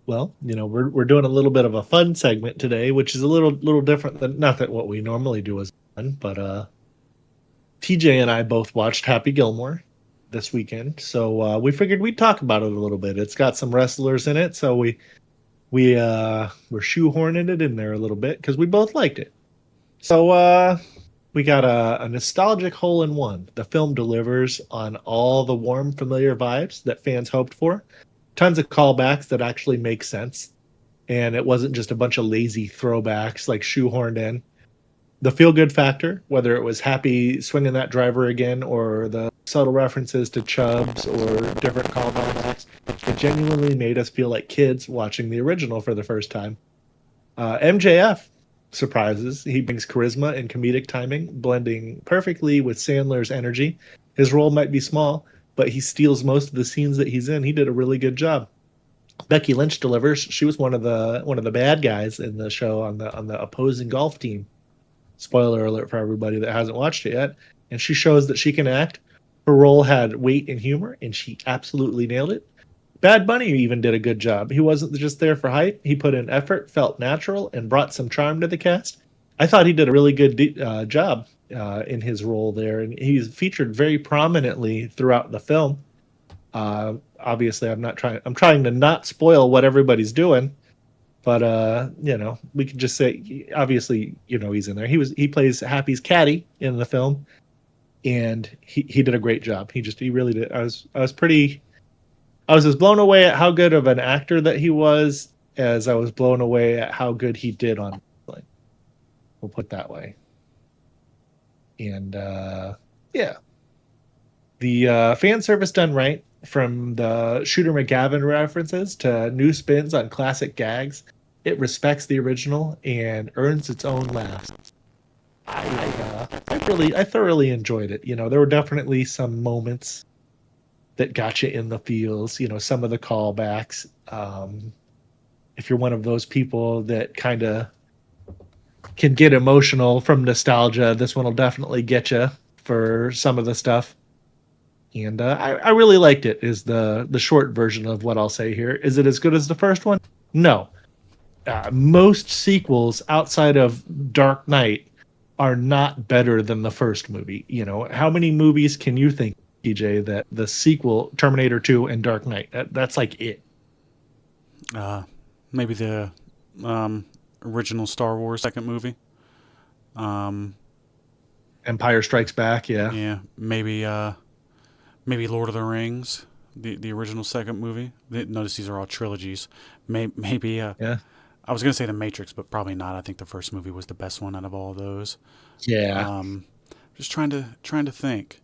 Well, we're doing a little bit of a fun segment today, which is a little different than not that what we normally do is fun, but TJ and I both watched Happy Gilmore this weekend, so we figured we'd talk about it a little bit. It's got some wrestlers in it, so we're shoehorning it in there a little bit because we both liked it. So we got a nostalgic hole in one. The film delivers on all the warm, familiar vibes that fans hoped for. Tons of callbacks that actually make sense. And it wasn't just a bunch of lazy throwbacks like shoehorned in. The feel good factor, whether it was Happy swinging that driver again or the subtle references to Chubbs or different callbacks, it genuinely made us feel like kids watching the original for the first time. MJF surprises. He brings charisma and comedic timing, blending perfectly with Sandler's energy. His role might be small, but he steals most of the scenes that he's in. He did a really good job. Becky Lynch delivers. She was one of the bad guys in the show on the opposing golf team. Spoiler alert for everybody that hasn't watched it yet. And she shows that she can act. Her role had weight and humor, and she absolutely nailed it. Bad Bunny even did a good job. He wasn't just there for hype. He put in effort, felt natural, and brought some charm to the cast. I thought he did a really good job in his role there, and he's featured very prominently throughout the film. Obviously, I'm trying to not spoil what everybody's doing, but we could just say obviously, he's in there. He plays Happy's caddy in the film, and he did a great job. He really did. I was as blown away at how good of an actor that he was as I was blown away at how good he did on wrestling. We'll put it that way. And yeah, the fan service done right, from the Shooter McGavin references to new spins on classic gags. It respects the original and earns its own laughs. I thoroughly enjoyed it. There were definitely some moments that got you in the feels. Some of the callbacks. If you're one of those people that kind of can get emotional from nostalgia, this one will definitely get you for some of the stuff. And I really liked it. Is the short version of what I'll say here. Is it as good as the first one? No. Most sequels outside of Dark Knight are not better than the first movie. How many movies can you think, TJ, that the sequel, Terminator 2 and Dark Knight, that's like it? Maybe the original Star Wars second movie. Empire Strikes Back, yeah. Yeah, maybe Lord of the Rings, the original second movie. Notice these are all trilogies. Maybe Yeah. I was gonna say The Matrix, but probably not. I think the first movie was the best one out of all of those. Yeah. Just trying to think.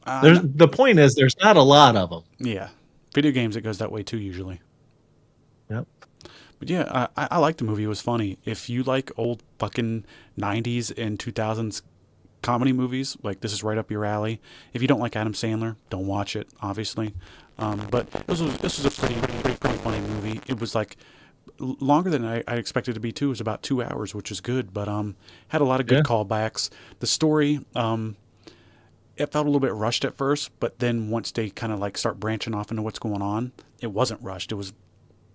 The point is there's not a lot of them. Yeah, video games, it goes that way too usually. Yep. But yeah, I like the movie. It was funny. If you like old fucking 90s and 2000s comedy movies, like, this is right up your alley. If you don't like Adam Sandler, don't watch it, obviously. But this was a pretty funny movie. It was like longer than I expected it to be too. It was about 2 hours, which is good, but had a lot of good Yeah. callbacks. The story, it felt a little bit rushed at first, but then once they kind of like start branching off into what's going on, it wasn't rushed. It was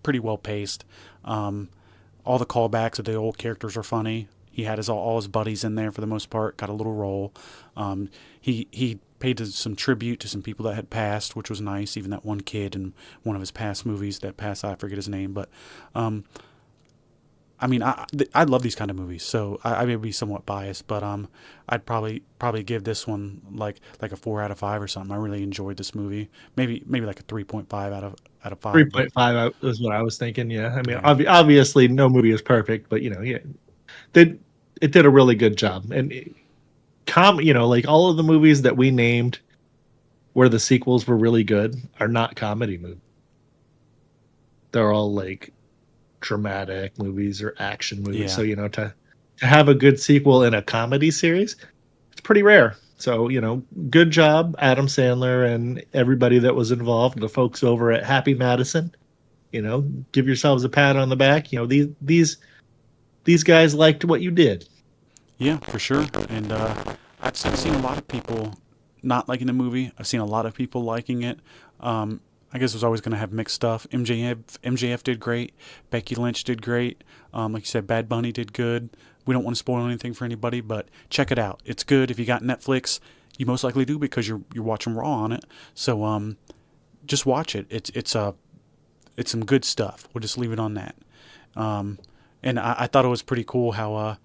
pretty well paced. All the callbacks of the old characters are funny. He had all his buddies in there for the most part. Got a little role. He paid some tribute to some people that had passed, which was nice. Even that one kid in one of his past movies that passed, I forget his name, but I mean, I love these kind of movies, so I may be somewhat biased, but I'd probably give this one like a 4 out of 5 or something. I really enjoyed this movie. Maybe like a 3.5 out of 5. But 3.5 is what I was thinking. Yeah. I mean, yeah, obviously no movie is perfect, but yeah, it did a really good job. And like all of the movies that we named where the sequels were really good are not comedy movies. They're all like dramatic movies or action movies. yeah, So, to have a good sequel in a comedy series, it's pretty rare. So, good job, Adam Sandler and everybody that was involved, the folks over at Happy Madison. Give yourselves a pat on the back. These guys liked what you did. yeah, for sure. And I've seen a lot of people not liking the movie. I've seen a lot of people liking it. I guess it was always going to have mixed stuff. MJF did great. Becky Lynch did great. Like you said, Bad Bunny did good. We don't want to spoil anything for anybody, but check it out. It's good. If you got Netflix, you most likely do because you're watching Raw on it. So just watch it. It's some good stuff. We'll just leave it on that. And I thought it was pretty cool how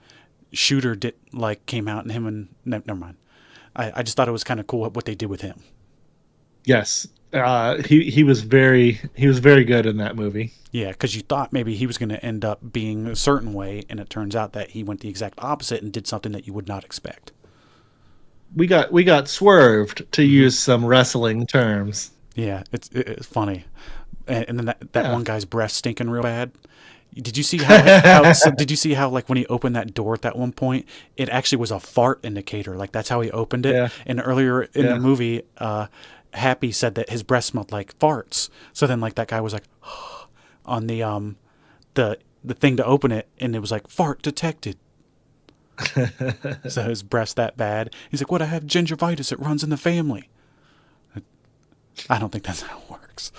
Shooter came out and him and never mind. I just thought it was kind of cool what they did with him. Yes. He was very good in that movie. Yeah, because you thought maybe he was going to end up being a certain way, and it turns out that he went the exact opposite and did something that you would not expect. We got swerved, to use some wrestling terms. Yeah, it's funny, and then that one guy's breath stinking real bad. Did you see did you see how like when he opened that door at that one point, it actually was a fart indicator? Like that's how he opened it. Yeah. And earlier in the movie, Happy said that his breath smelled like farts. So then like that guy was like on the thing to open it, and it was like fart detected. So his breath's that bad. He's like, "What? I have gingivitis. It runs in the family." I don't think that's how it works.